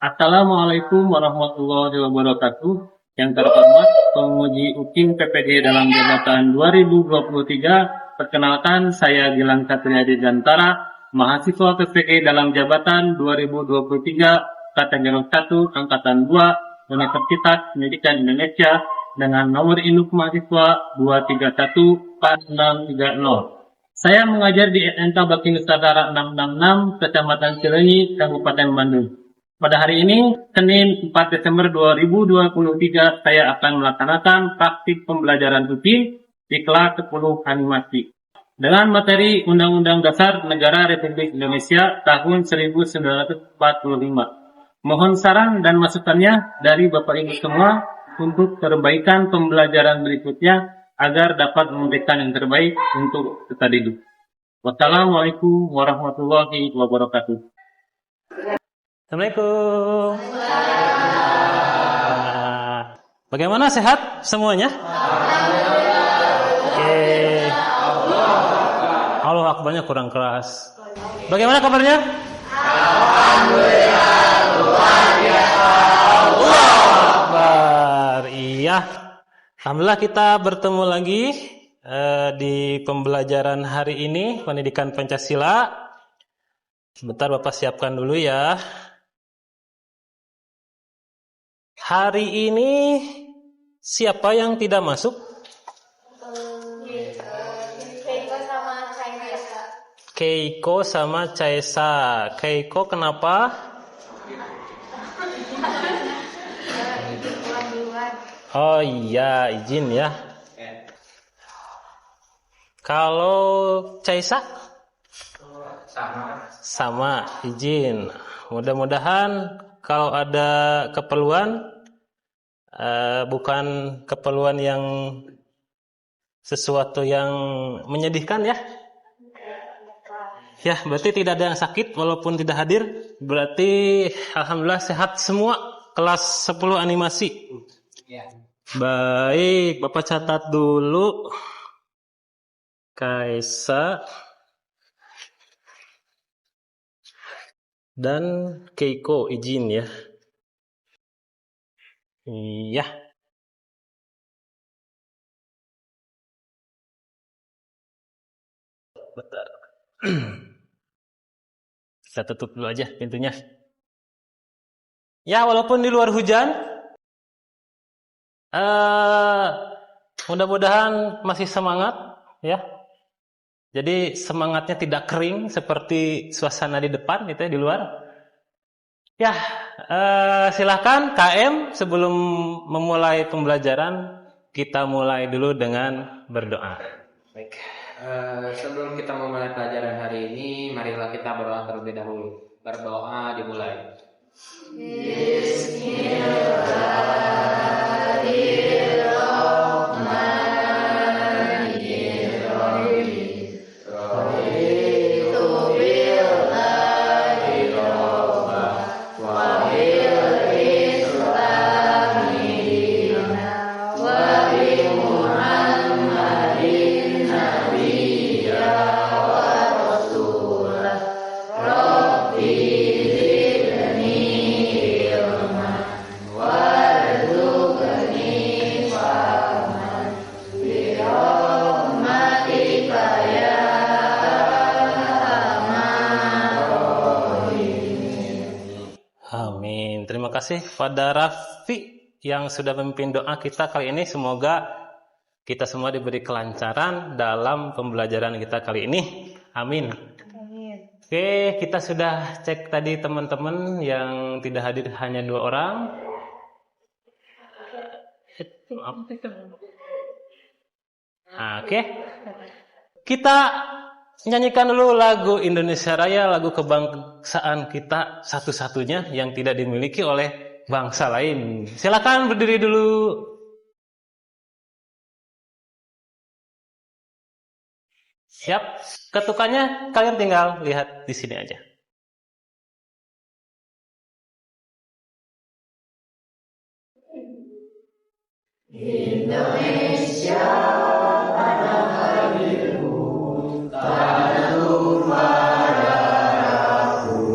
Assalamualaikum warahmatullahi wabarakatuh. Yang terhormat penguji UKIM PPD dalam jabatan 2023. Perkenalkan, saya Gilang Satria Digantara, mahasiswa PPD dalam jabatan 2023, kategori 1, angkatan 2, Universitas Pendidikan Indonesia, dengan nomor induk mahasiswa 2314630. Saya mengajar di SMK Bakti Nusantara 666, Kecamatan Cileunyi, Kabupaten Bandung. Pada hari ini, Senin 4 Desember 2023, saya akan melaksanakan praktik pembelajaran rutin di kelas 10 animasi dengan materi Undang-Undang Dasar Negara Republik Indonesia tahun 1945. Mohon saran dan masukannya dari Bapak Ibu semua untuk perbaikan pembelajaran berikutnya agar dapat memberikan yang terbaik untuk kita didik. Wassalamualaikum warahmatullahi wabarakatuh. Assalamualaikum. Bagaimana, sehat semuanya? Oke. Allah akbarnya kurang keras. Bagaimana kabarnya? Alhamdulillah, luar biasa. Allah akbar. Iya. Alhamdulillah kita bertemu lagi di pembelajaran hari ini, pendidikan Pancasila. Sebentar Bapak siapkan dulu ya. Hari ini siapa yang tidak masuk? Keiko sama Caesa. Keiko kenapa? Oh iya, izin ya. Kalau Caesa? Sama, izin. Mudah-mudahan kalau ada keperluan, bukan keperluan yang sesuatu yang menyedihkan ya. Ya, berarti tidak ada yang sakit walaupun tidak hadir. Berarti alhamdulillah sehat semua kelas 10 animasi. Baik, Bapak catat dulu. Kaisa dan Keiko, izin ya. Iya. Bentar. Kita tutup dulu aja pintunya. Ya, walaupun di luar hujan, mudah-mudahan masih semangat ya. Jadi semangatnya tidak kering seperti suasana di depan gitu ya, di luar. Ya, silakan KM sebelum memulai pembelajaran kita mulai dulu dengan berdoa. Baik. Sebelum kita memulai pelajaran hari ini, marilah kita berdoa terlebih dahulu. Berdoa dimulai. Amin. Terima kasih pada Raffi yang sudah memimpin doa kita kali ini. Semoga kita semua diberi kelancaran dalam pembelajaran kita kali ini. Amin. Oke, kita sudah cek tadi teman-teman yang tidak hadir hanya 2 orang. Oke. Kita nyanyikan dulu lagu Indonesia Raya, lagu kebangsaan kita satu-satunya yang tidak dimiliki oleh bangsa lain. Silakan berdiri dulu. Siap? Ketukannya kalian tinggal lihat di sini aja. Indonesia tanah airku, tanah rumah darahku,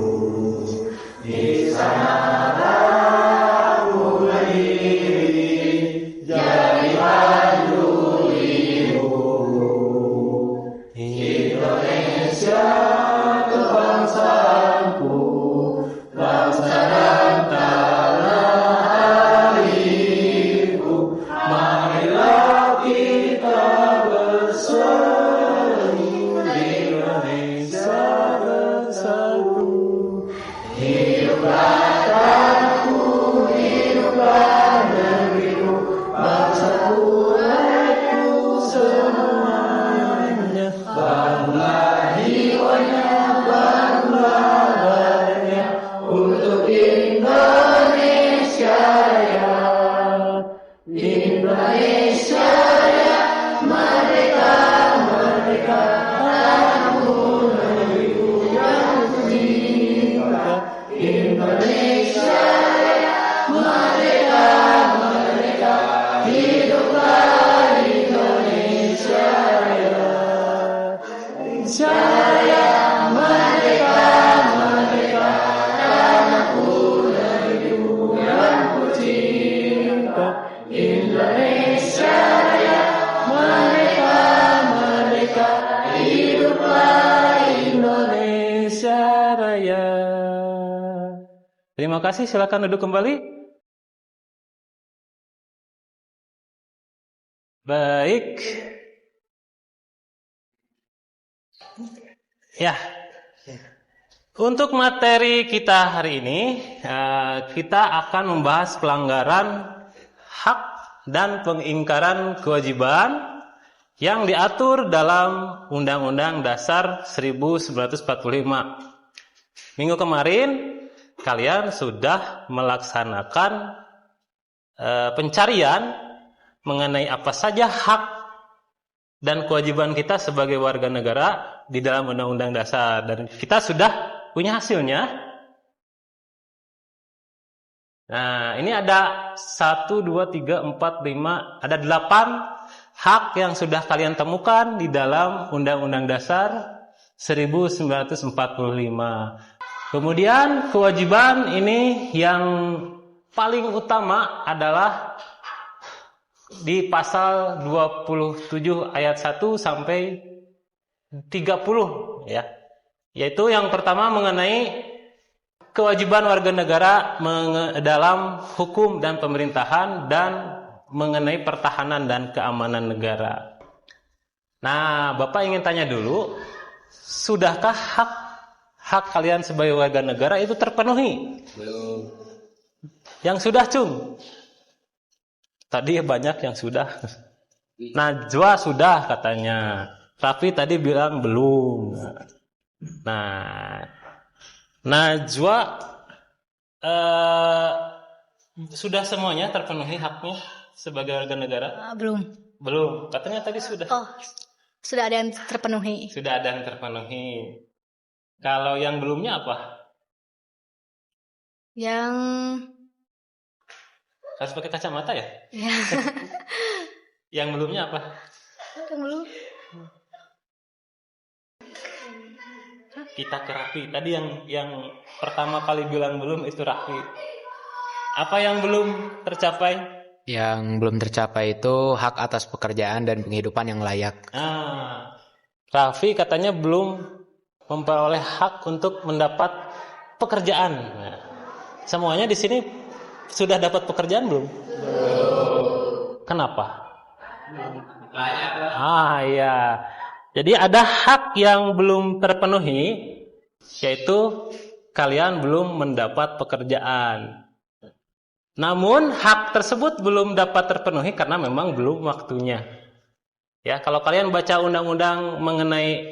di sana Raya merdeka, merdeka, karena ku negeriku yang ku cinta. Indonesia Raya merdeka, merdeka, hiduplah Indonesia Raya. Terima kasih, silakan duduk kembali. Baik. Ya. Untuk materi kita hari ini, kita akan membahas pelanggaran hak dan pengingkaran kewajiban yang diatur dalam Undang-Undang Dasar 1945. Minggu kemarin, kalian sudah melaksanakan pencarian mengenai apa saja hak dan kewajiban kita sebagai warga negara di dalam Undang-Undang Dasar, dan kita sudah punya hasilnya. Nah, ini ada 1, 2, 3, 4, 5, ada 8 hak yang sudah kalian temukan di dalam Undang-Undang Dasar 1945. Kemudian kewajiban ini yang paling utama adalah di pasal 27 ayat 1 sampai 30 ya. Yaitu yang pertama mengenai kewajiban warga negara dalam hukum dan pemerintahan dan mengenai pertahanan dan keamanan negara. Nah, Bapak ingin tanya dulu, sudahkah hak kalian sebagai warga negara itu terpenuhi? Belum. Yang sudah, Cung? Tadi banyak yang sudah. Najwa sudah katanya. Tapi tadi bilang belum. Nah, Najwa sudah semuanya terpenuhi haknya sebagai warga negara? Belum. Belum. Katanya tadi sudah. Oh, sudah ada yang terpenuhi. Sudah ada yang terpenuhi. Kalau yang belumnya apa? Yang Harus pakai kacamata ya? ya. Yang belumnya apa? Yang belum. Kita ke Rafi. Tadi yang pertama kali bilang belum itu Rafi. Apa yang belum tercapai? Yang belum tercapai itu hak atas pekerjaan dan penghidupan yang layak. Rafi katanya belum memperoleh hak untuk mendapat pekerjaan. Nah, semuanya di sini sudah dapat pekerjaan belum? Kenapa? Layak. Iya. Jadi ada hak yang belum terpenuhi, yaitu kalian belum mendapat pekerjaan. Namun hak tersebut belum dapat terpenuhi karena memang belum waktunya. Ya, kalau kalian baca undang-undang mengenai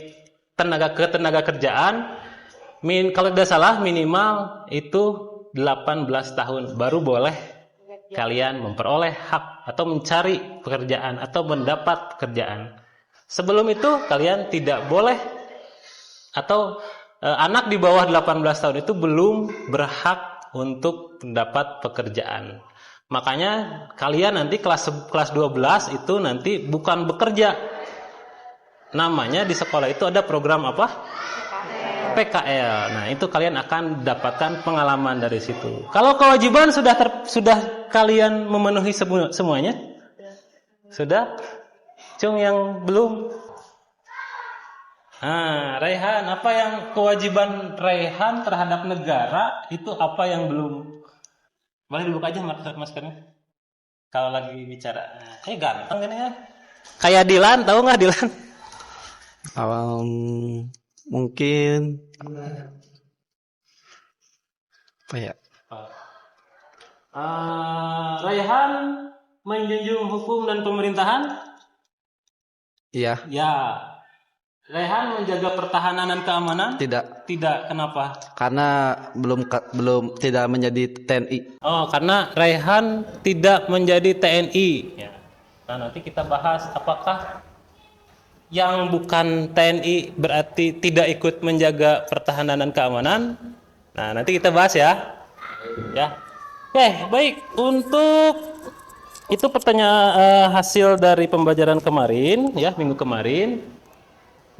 tenaga kerjaan, kalau tidak salah minimal itu 18 tahun baru boleh kalian memperoleh hak atau mencari pekerjaan atau mendapat pekerjaan. Sebelum itu kalian tidak boleh, atau anak di bawah 18 tahun itu belum berhak untuk mendapat pekerjaan. Makanya kalian nanti kelas 12 itu nanti bukan bekerja. Namanya di sekolah itu ada program apa? PKL. Nah, itu kalian akan dapatkan pengalaman dari situ. Kalau kewajiban sudah kalian memenuhi semuanya? Sudah? Cung yang belum? Raihan, apa yang kewajiban Raihan terhadap negara itu apa yang belum? Boleh dibuka aja maskernya. Kalau lagi bicara. Ganteng kan ya? Kayak Dilan, tahu nggak Dilan? Mungkin apa ya? Raihan menjunjung hukum dan pemerintahan? Iya. Ya. Raihan menjaga pertahanan dan keamanan? Tidak. Tidak. Kenapa? Karena belum tidak menjadi TNI. Oh, karena Raihan tidak menjadi TNI. Ya. Nah, nanti kita bahas apakah yang bukan TNI berarti tidak ikut menjaga pertahanan dan keamanan. Nah, nanti kita bahas ya. Ya. Oke, baik. Untuk itu pertanyaan hasil dari pembelajaran kemarin, ya, minggu kemarin.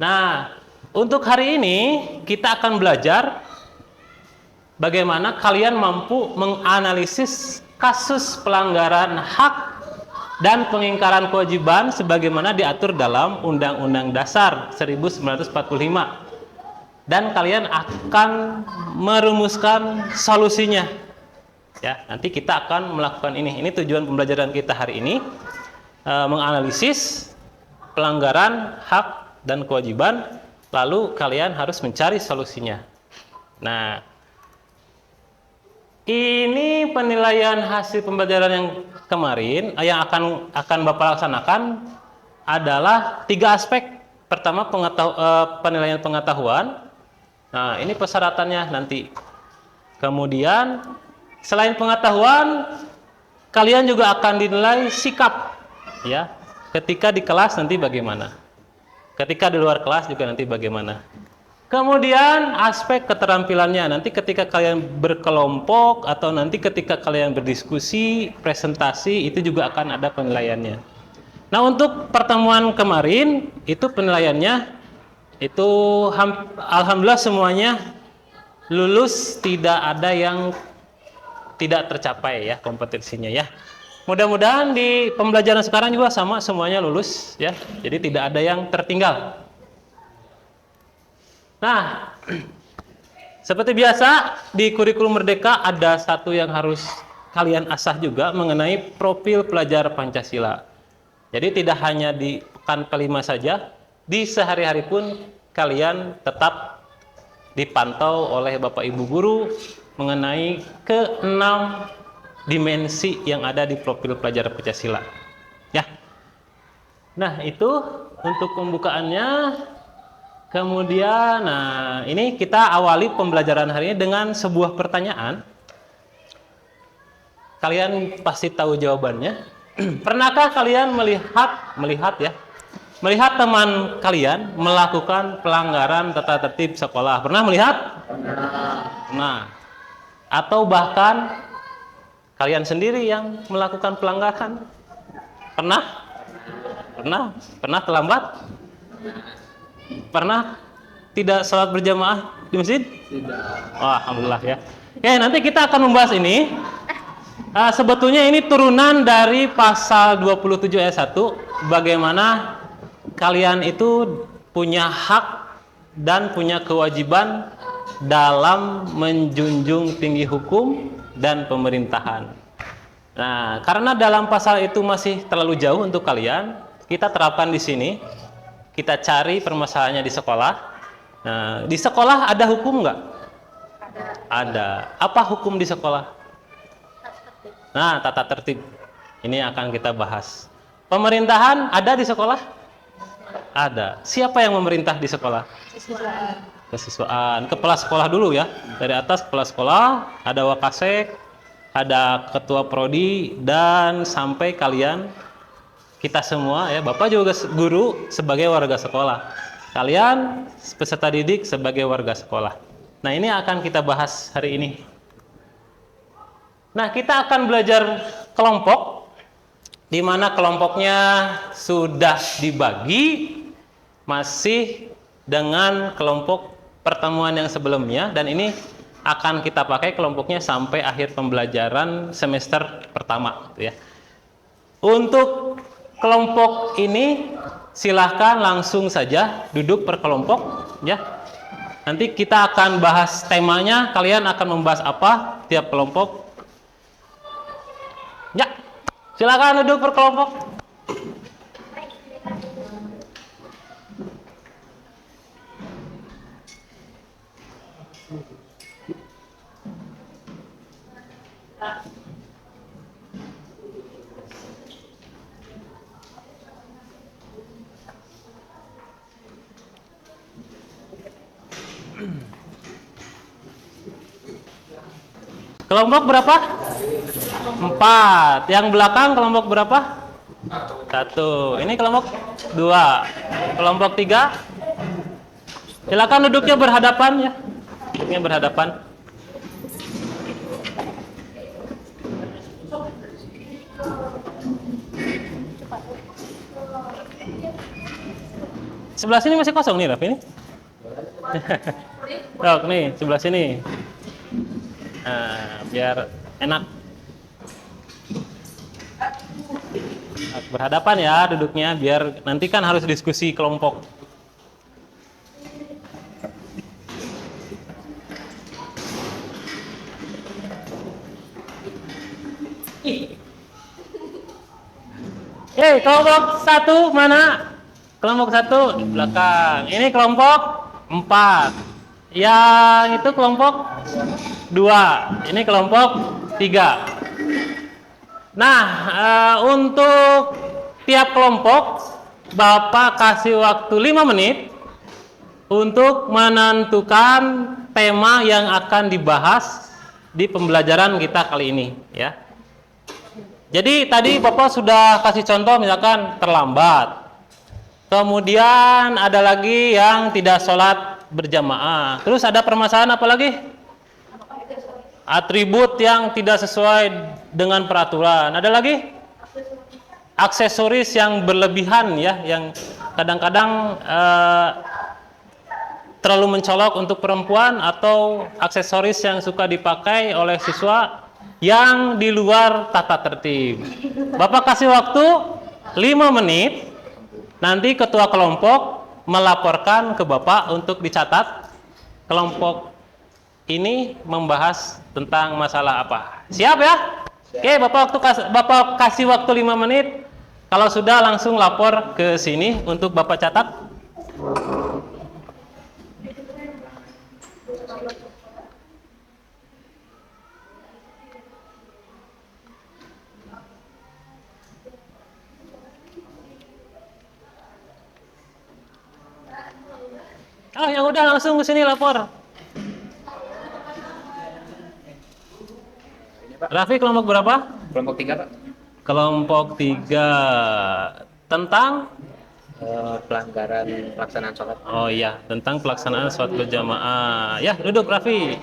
Nah, Untuk hari ini kita akan belajar bagaimana kalian mampu menganalisis kasus pelanggaran hak dan pengingkaran kewajiban sebagaimana diatur dalam Undang-Undang Dasar 1945. Dan kalian akan merumuskan solusinya. Ya, nanti kita akan melakukan ini. Ini tujuan pembelajaran kita hari ini, menganalisis pelanggaran hak dan kewajiban, lalu kalian harus mencari solusinya. Nah, ini penilaian hasil pembelajaran yang kemarin yang akan Bapak laksanakan adalah 3 aspek. Pertama, penilaian pengetahuan. Nah, ini persyaratannya nanti. Kemudian, selain pengetahuan, kalian juga akan dinilai sikap, ya. Ketika di kelas nanti bagaimana? Ketika di luar kelas juga nanti bagaimana? Kemudian aspek keterampilannya, nanti ketika kalian berkelompok atau nanti ketika kalian berdiskusi, presentasi, itu juga akan ada penilaiannya. Nah, untuk pertemuan kemarin itu penilaiannya itu alhamdulillah semuanya lulus, tidak ada yang tidak tercapai ya kompetensinya ya. Mudah-mudahan di pembelajaran sekarang juga sama, semuanya lulus ya. Jadi tidak ada yang tertinggal. Nah, seperti biasa di kurikulum Merdeka ada satu yang harus kalian asah juga mengenai profil pelajar Pancasila. Jadi tidak hanya di pekan kelima saja, di sehari-hari pun kalian tetap dipantau oleh Bapak Ibu Guru mengenai ke-6 dimensi yang ada di profil pelajar Pancasila. Ya. Nah, itu untuk pembukaannya. Kemudian, nah ini kita awali pembelajaran hari ini dengan sebuah pertanyaan. Kalian pasti tahu jawabannya. Pernahkah kalian melihat teman kalian melakukan pelanggaran tata tertib sekolah? Pernah melihat? Nah, atau bahkan kalian sendiri yang melakukan pelanggaran? Pernah? Pernah terlambat? Pernah tidak sholat berjamaah di masjid? Tidak. Oh, alhamdulillah ya. Oke, nanti kita akan membahas ini. Sebetulnya ini turunan dari pasal 27 ayat 1, bagaimana kalian itu punya hak dan punya kewajiban dalam menjunjung tinggi hukum dan pemerintahan. Nah, karena dalam pasal itu masih terlalu jauh untuk kalian, kita terapkan di sini. Kita cari permasalahannya di sekolah. Nah, di sekolah ada hukum nggak? Ada. Apa hukum di sekolah? Nah, tata tertib. Ini akan kita bahas. Pemerintahan ada di sekolah? Ada. Siapa yang memerintah di sekolah? Kesiswaan. Kepala sekolah dulu ya. Dari atas kepala sekolah, ada wakasek, ada ketua prodi, dan sampai kalian, kita semua ya, Bapak juga guru sebagai warga sekolah. Kalian peserta didik sebagai warga sekolah. Nah, ini akan kita bahas hari ini. Nah, kita akan belajar kelompok, di mana kelompoknya sudah dibagi masih dengan kelompok pertemuan yang sebelumnya, dan ini akan kita pakai kelompoknya sampai akhir pembelajaran semester pertama ya. Untuk kelompok ini silahkan langsung saja duduk per kelompok ya. Nanti kita akan bahas temanya, kalian akan membahas apa tiap kelompok. Ya, silakan duduk per kelompok. Kelompok berapa? 4. Yang belakang kelompok berapa? 1. Ini kelompok 2. Kelompok 3. Silakan duduknya berhadapan ya. Duduknya berhadapan. Sebelah sini masih kosong nih, Raf ini. Sok nih sebelah sini. Nah, biar enak. Berhadapan ya duduknya, biar nanti kan harus diskusi kelompok. Kelompok 1 mana? Kelompok 1 di belakang. Ini kelompok 4. Yang itu kelompok 2. Ini kelompok 3. Nah, untuk tiap kelompok Bapak kasih waktu 5 menit untuk menentukan tema yang akan dibahas di pembelajaran kita kali ini, ya. Jadi tadi Bapak sudah kasih contoh misalkan terlambat. Kemudian ada lagi yang tidak sholat berjamaah. Terus ada permasalahan apa lagi? Atribut yang tidak sesuai dengan peraturan. Ada lagi? Aksesoris yang berlebihan ya, yang kadang-kadang terlalu mencolok untuk perempuan, atau aksesoris yang suka dipakai oleh siswa yang di luar tata tertib. Bapak kasih waktu 5 menit. Nanti ketua kelompok melaporkan ke Bapak untuk dicatat kelompok ini membahas tentang masalah apa. Siap ya? Oke, Bapak kasih waktu 5 menit. Kalau sudah langsung lapor ke sini untuk Bapak catat. Oh, yang udah langsung ke sini lapor. Raffi kelompok berapa? Kelompok 3 Pak. Kelompok 3 tentang Pelanggaran pelaksanaan sholat. oh iya, tentang pelaksanaan sholat berjamaah. Ya, duduk Raffi.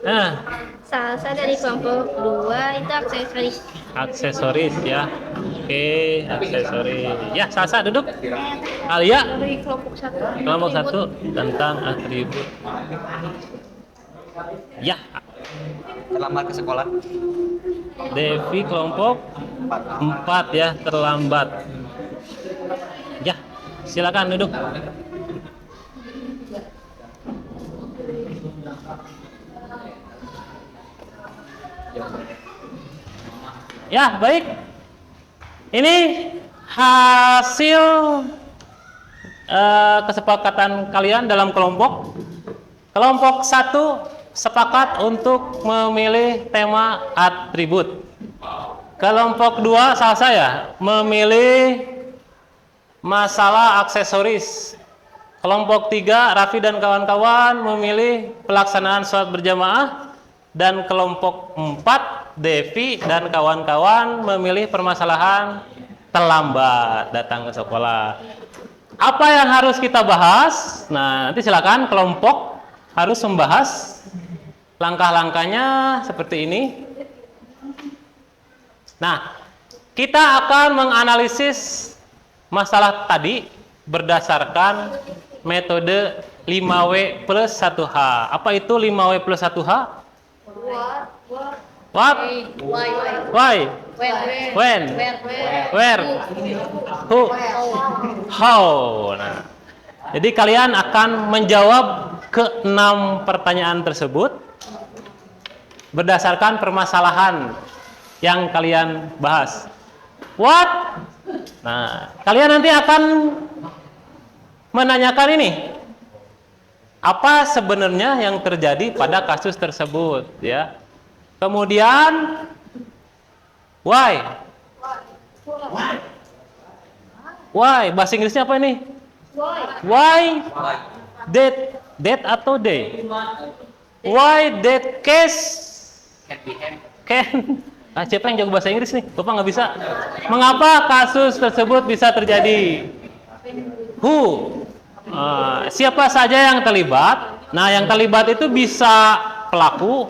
Nah, Salsa dari kelompok 2 itu aksesoris. aksesoris ya. Oke, aksesoris. Ya, Salsa duduk. Alia, Dari kelompok 1. kelompok 1 tentang atribut. Ya, Terlambat ke sekolah. Devi kelompok 4 ya, terlambat. Ya, silakan duduk. Ya, baik. Ini hasil kesepakatan kalian dalam kelompok. Kelompok 1 sepakat untuk memilih tema atribut. Kelompok 2 salah saya memilih masalah aksesoris. Kelompok 3 Raffi dan kawan-kawan memilih pelaksanaan sholat berjamaah. Dan kelompok 4 Devi dan kawan-kawan memilih permasalahan terlambat datang ke sekolah. Apa yang harus kita bahas? Nah, nanti silakan kelompok harus membahas langkah-langkahnya seperti ini. Nah, kita akan menganalisis masalah tadi berdasarkan metode 5W plus 1H. Apa itu 5W plus 1H? What? Why? When? Where? Who? How? Nah, jadi kalian akan menjawab ke-6 pertanyaan tersebut berdasarkan permasalahan yang kalian bahas. What? Nah, kalian nanti akan menanyakan ini. Apa sebenarnya yang terjadi pada kasus tersebut, ya? Kemudian why? Why? Bahasa Inggrisnya apa ini? Why? That atau they? Why that case can? Siapa yang jago bahasa Inggris nih? Bapak nggak bisa. Mengapa kasus tersebut bisa terjadi? Who? Siapa saja yang terlibat? Nah, yang terlibat itu bisa pelaku,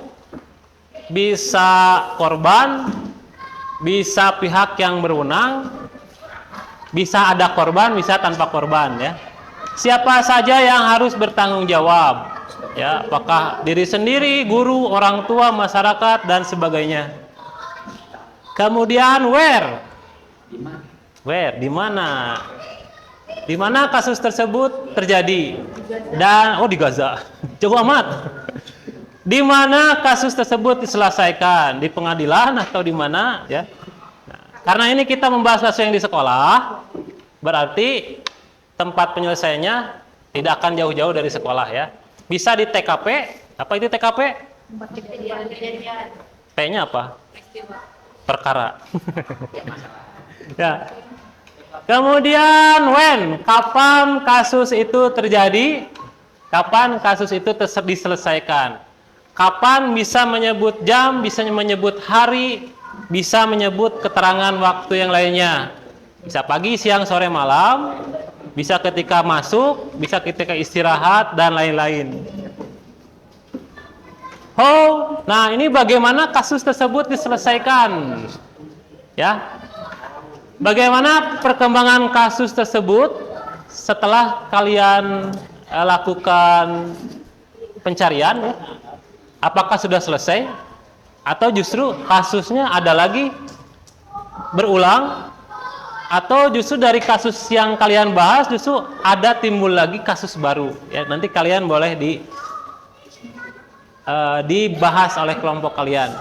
bisa korban, bisa pihak yang berwenang, bisa ada korban, bisa tanpa korban, ya. siapa saja yang harus bertanggung jawab? Ya, apakah diri sendiri, guru, orang tua, masyarakat, dan sebagainya. Kemudian where? Where? Di mana? Di mana kasus tersebut terjadi? Dan di Gaza. Jauh amat. Di mana kasus tersebut diselesaikan? Di pengadilan atau di mana? Ya. Nah, karena ini kita membahas kasus yang di sekolah, berarti tempat penyelesaiannya tidak akan jauh-jauh dari sekolah ya. Bisa di TKP. Apa itu TKP? P-nya apa? Perkara. Ya. Kemudian when? Kapan kasus itu terjadi? Kapan kasus itu diselesaikan? Kapan bisa menyebut jam, bisa menyebut hari, bisa menyebut keterangan waktu yang lainnya. Bisa pagi, siang, sore, malam, bisa ketika masuk, bisa ketika istirahat, dan lain-lain. Nah ini bagaimana kasus tersebut diselesaikan? Ya, bagaimana perkembangan kasus tersebut setelah kalian lakukan pencarian? Ya? Apakah sudah selesai? Atau justru kasusnya ada lagi berulang? Atau justru dari kasus yang kalian bahas justru ada timbul lagi kasus baru? Ya, nanti kalian boleh dibahas oleh kelompok kalian.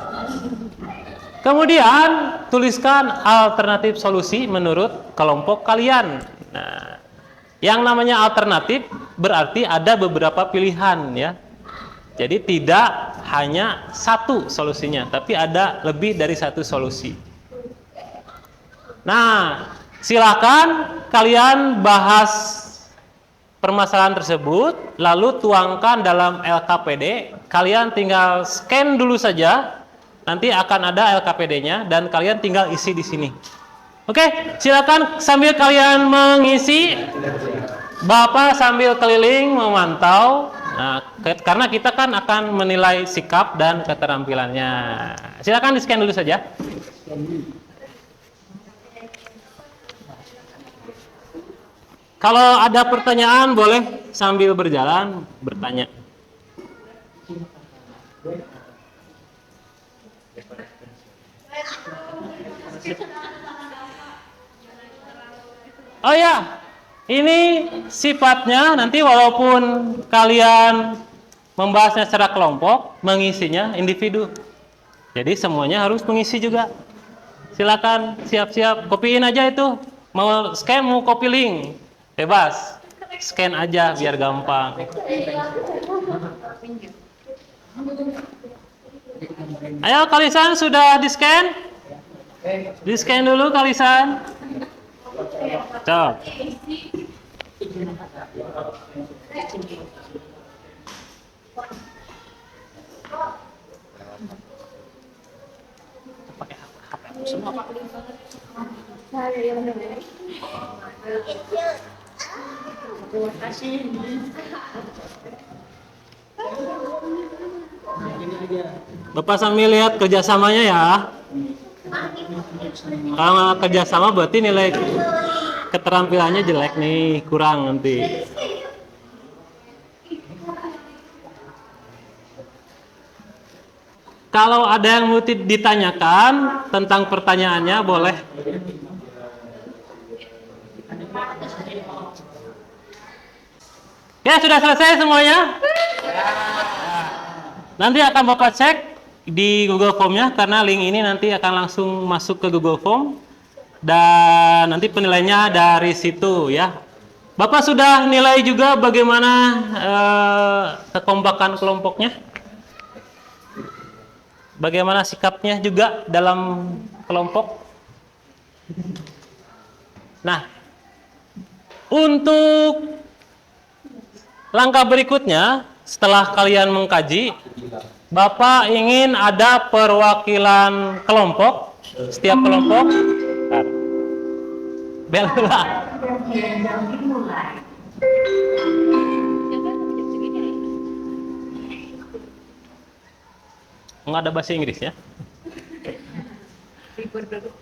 Kemudian tuliskan alternatif solusi menurut kelompok kalian. Nah, yang namanya alternatif berarti ada beberapa pilihan ya. Jadi tidak hanya satu solusinya, tapi ada lebih dari satu solusi. Nah, silakan kalian bahas permasalahan tersebut, lalu tuangkan dalam LKPD. Kalian tinggal scan dulu saja, nanti akan ada LKPD-nya dan kalian tinggal isi di sini. Oke, silakan sambil kalian mengisi, Bapak sambil keliling memantau. Nah, karena kita kan akan menilai sikap dan keterampilannya. Silakan di scan dulu saja. Kalau ada pertanyaan boleh sambil berjalan bertanya. Oh ya, ini sifatnya nanti walaupun kalian membahasnya secara kelompok, mengisinya individu. Jadi semuanya harus mengisi juga. Silakan siap-siap, kopiin aja itu. Mau scan, mau copy link, bebas. Scan aja biar gampang. Ayo Kalisan sudah di scan? Di scan dulu Kalisan. Cok. Bapak sambil lihat kerjasamanya ya. Kalau kerjasama berarti nilai keterampilannya jelek nih, kurang nanti. Kalau ada yang mau ditanyakan tentang pertanyaannya boleh. Ya, sudah selesai semuanya? Nanti akan Bapak cek di Google Form-nya karena link ini nanti akan langsung masuk ke Google Form dan nanti penilaiannya dari situ ya. Bapak sudah nilai juga bagaimana kekompakan kelompoknya? Bagaimana sikapnya juga dalam kelompok? Nah, untuk langkah berikutnya, setelah kalian mengkaji, Bapak ingin ada perwakilan kelompok, setiap kelompok. Bel dulu. Nggak ada bahasa Inggris ya?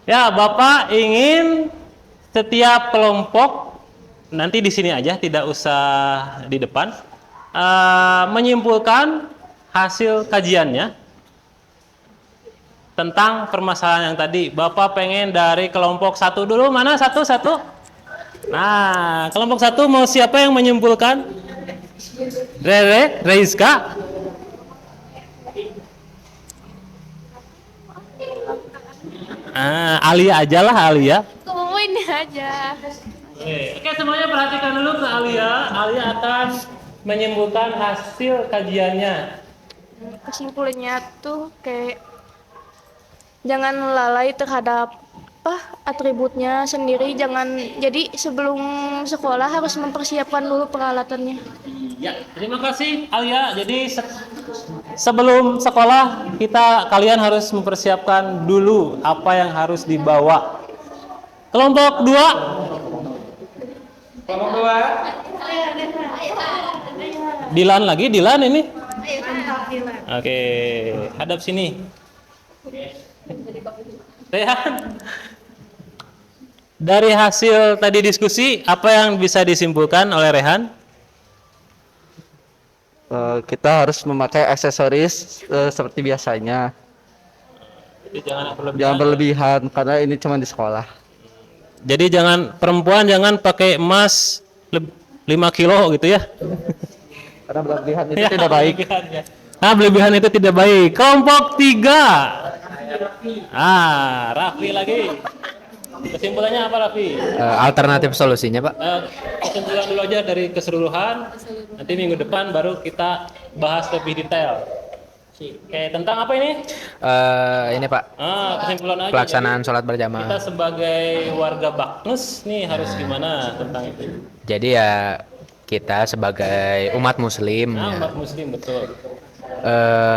Ya, Bapak ingin setiap kelompok nanti di sini aja, tidak usah di depan. Menyimpulkan hasil kajiannya tentang permasalahan yang tadi. Bapak pengen dari kelompok 1 dulu, mana satu? Nah, kelompok 1 mau siapa yang menyimpulkan? Reiska? Alia aja lah, Alia. Kamu ini aja. Oke, semuanya perhatikan dulu ke Alia. Alia akan menyimpulkan hasil kajiannya. Kesimpulannya tuh kayak jangan lalai terhadap atributnya sendiri, jangan jadi sebelum sekolah harus mempersiapkan dulu peralatannya. Ya, terima kasih Alia. Jadi sebelum sekolah kalian harus mempersiapkan dulu apa yang harus dibawa. Kelompok 2. Kelompok 2. Dilan ini. Oke, hadap sini. Rehan. Dari hasil tadi diskusi, apa yang bisa disimpulkan oleh Rehan? Kita harus memakai aksesoris seperti biasanya. Jadi Jangan berlebihan karena ini cuma di sekolah. Jadi perempuan jangan pakai emas 5 kilo gitu ya. Karena berlebihan itu tidak baik. Nah, berlebihan itu tidak baik. Kelompok 3. Raffi lagi. Kesimpulannya apa, Raffi? Alternatif solusinya, Pak. Kesimpulan dulu aja dari keseluruhan. Nanti minggu depan baru kita bahas lebih detail. Oke, tentang apa ini? Ini, Pak. Kesimpulan aja. Pelaksanaan sholat Kita berjamaah. sebagai warga Baknus nih harus gimana tentang itu? Jadi ya kita sebagai umat muslim ya, Umat muslim betul.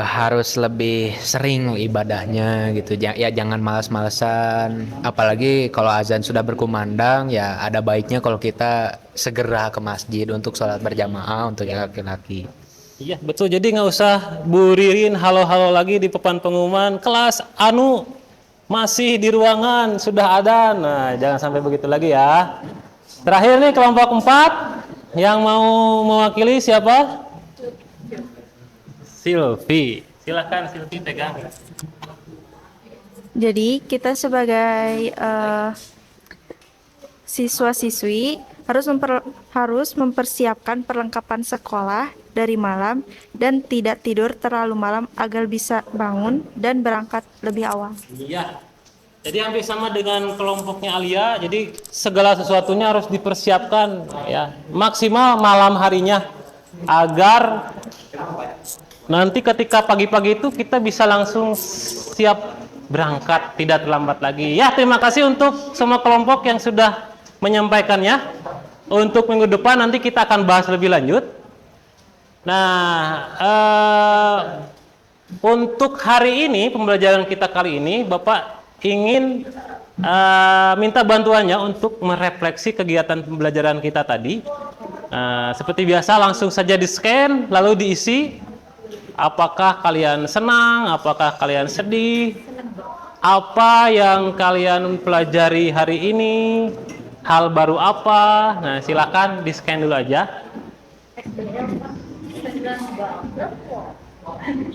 harus lebih sering ibadahnya gitu. Ya jangan malas-malesan. Apalagi kalau azan sudah berkumandang ya ada baiknya kalau kita segera ke masjid untuk sholat berjamaah untuk yang laki-laki. Iya betul, jadi nggak usah buririn halo-halo lagi di papan pengumuman kelas anu masih di ruangan sudah ada. Nah jangan sampai begitu lagi ya. Terakhir nih kelompok 4 yang mau mewakili siapa? Silvi, silahkan Silvi pegang. Jadi kita sebagai siswa-siswi harus mempersiapkan perlengkapan sekolah dari malam dan tidak tidur terlalu malam agar bisa bangun dan berangkat lebih awal. Iya. Jadi hampir sama dengan kelompoknya Alia. Jadi segala sesuatunya harus dipersiapkan ya maksimal malam harinya agar nanti ketika pagi-pagi itu kita bisa langsung siap berangkat, tidak terlambat lagi. Ya, terima kasih untuk semua kelompok yang sudah menyampaikannya. Untuk minggu depan nanti kita akan bahas lebih lanjut. Nah, untuk hari ini, pembelajaran kita kali ini, Bapak ingin minta bantuannya untuk merefleksi kegiatan pembelajaran kita tadi. Seperti biasa, langsung saja di-scan, lalu diisi. Apakah kalian senang? Apakah kalian sedih? Apa yang kalian pelajari hari ini? Hal baru apa? Nah, silakan di-scan dulu aja.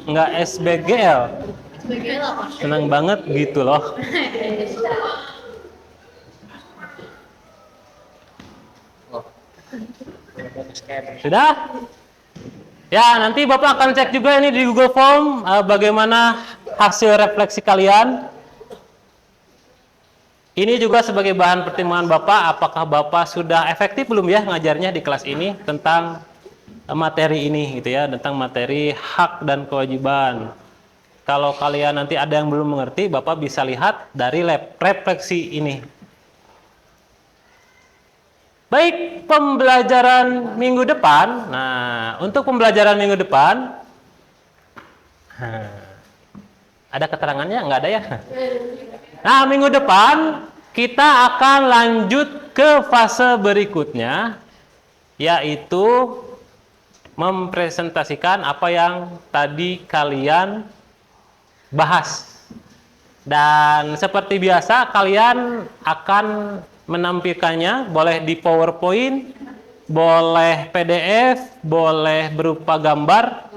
Enggak SBGL. Senang banget gitu loh. Sudah? Ya, nanti Bapak akan cek juga ini di Google Form bagaimana hasil refleksi kalian. Ini juga sebagai bahan pertimbangan Bapak, apakah Bapak sudah efektif belum ya ngajarnya di kelas ini tentang materi ini gitu ya, tentang materi hak dan kewajiban. Kalau kalian nanti ada yang belum mengerti, Bapak bisa lihat dari refleksi ini. Baik, pembelajaran minggu depan. Nah, untuk pembelajaran minggu depan, ada keterangannya? Nggak ada ya? Nah, minggu depan kita akan lanjut ke fase berikutnya, yaitu mempresentasikan apa yang tadi kalian bahas. Dan seperti biasa, kalian akan menampilkannya, boleh di PowerPoint, boleh PDF, boleh berupa gambar.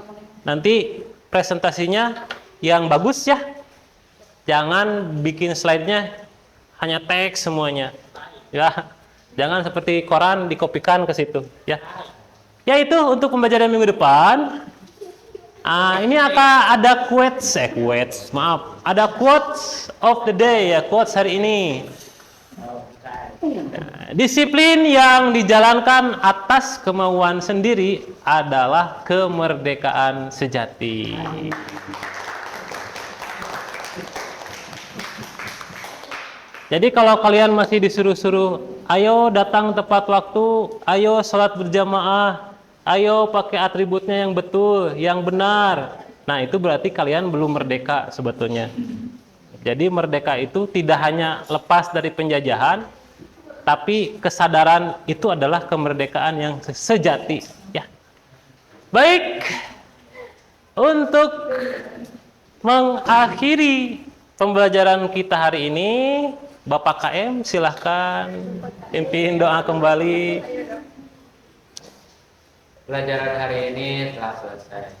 Nanti presentasinya yang bagus ya. Jangan bikin slide-nya hanya teks semuanya. Ya. Jangan seperti koran dikopikan ke situ, ya. Ya itu untuk pembelajaran minggu depan. Ini akan ada ada quotes of the day ya, quotes hari ini. Disiplin yang dijalankan atas kemauan sendiri adalah kemerdekaan sejati. Jadi kalau kalian masih disuruh-suruh, ayo datang tepat waktu, ayo sholat berjamaah, ayo pakai atributnya yang betul, yang benar. Nah itu berarti kalian belum merdeka sebetulnya. Jadi merdeka itu tidak hanya lepas dari penjajahan, tapi kesadaran itu adalah kemerdekaan yang sejati. Ya. Baik, untuk mengakhiri pembelajaran kita hari ini, Bapak KM silahkan pimpin doa kembali. Pelajaran hari ini telah selesai.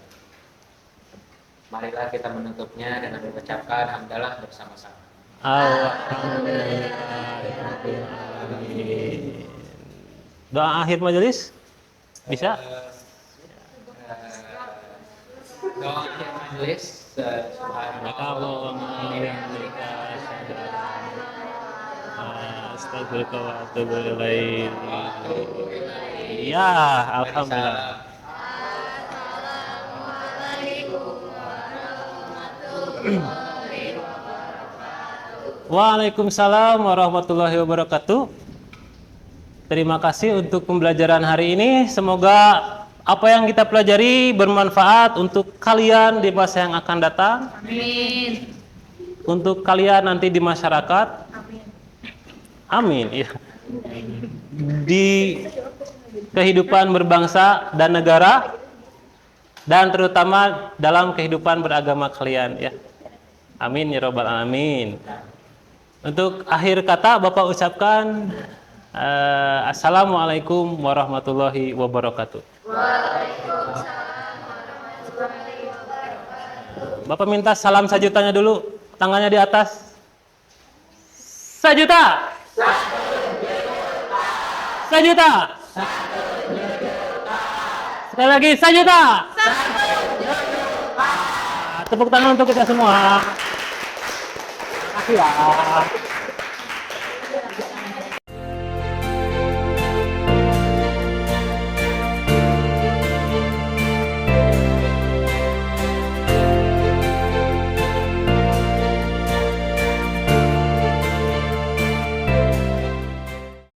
Marilah kita menutupnya dengan mengucapkan hamdalah bersama-sama. Alhamdulillah. Doa akhir majelis bisa? Doa akhir majelis. Subhanakallahumma wa bihamdika astagfirullah wa atubu ilaik. Ya, alhamdulillah. Waalaikumsalam warahmatullahi wabarakatuh. Terima kasih untuk pembelajaran hari ini. Semoga apa yang kita pelajari bermanfaat untuk kalian di masa yang akan datang. Amin. Untuk kalian nanti di masyarakat. Amin. Ya. Di kehidupan berbangsa dan negara, dan terutama dalam kehidupan beragama kalian ya. Amin ya robbal alamin. Untuk akhir kata Bapak ucapkan assalamualaikum warahmatullahi wabarakatuh. Bapak minta salam sajutanya dulu, tangannya di atas. Sajuta. Sajuta. Sekali lagi sajuta. Tepuk tangan untuk kita semua. Terima kasih ya.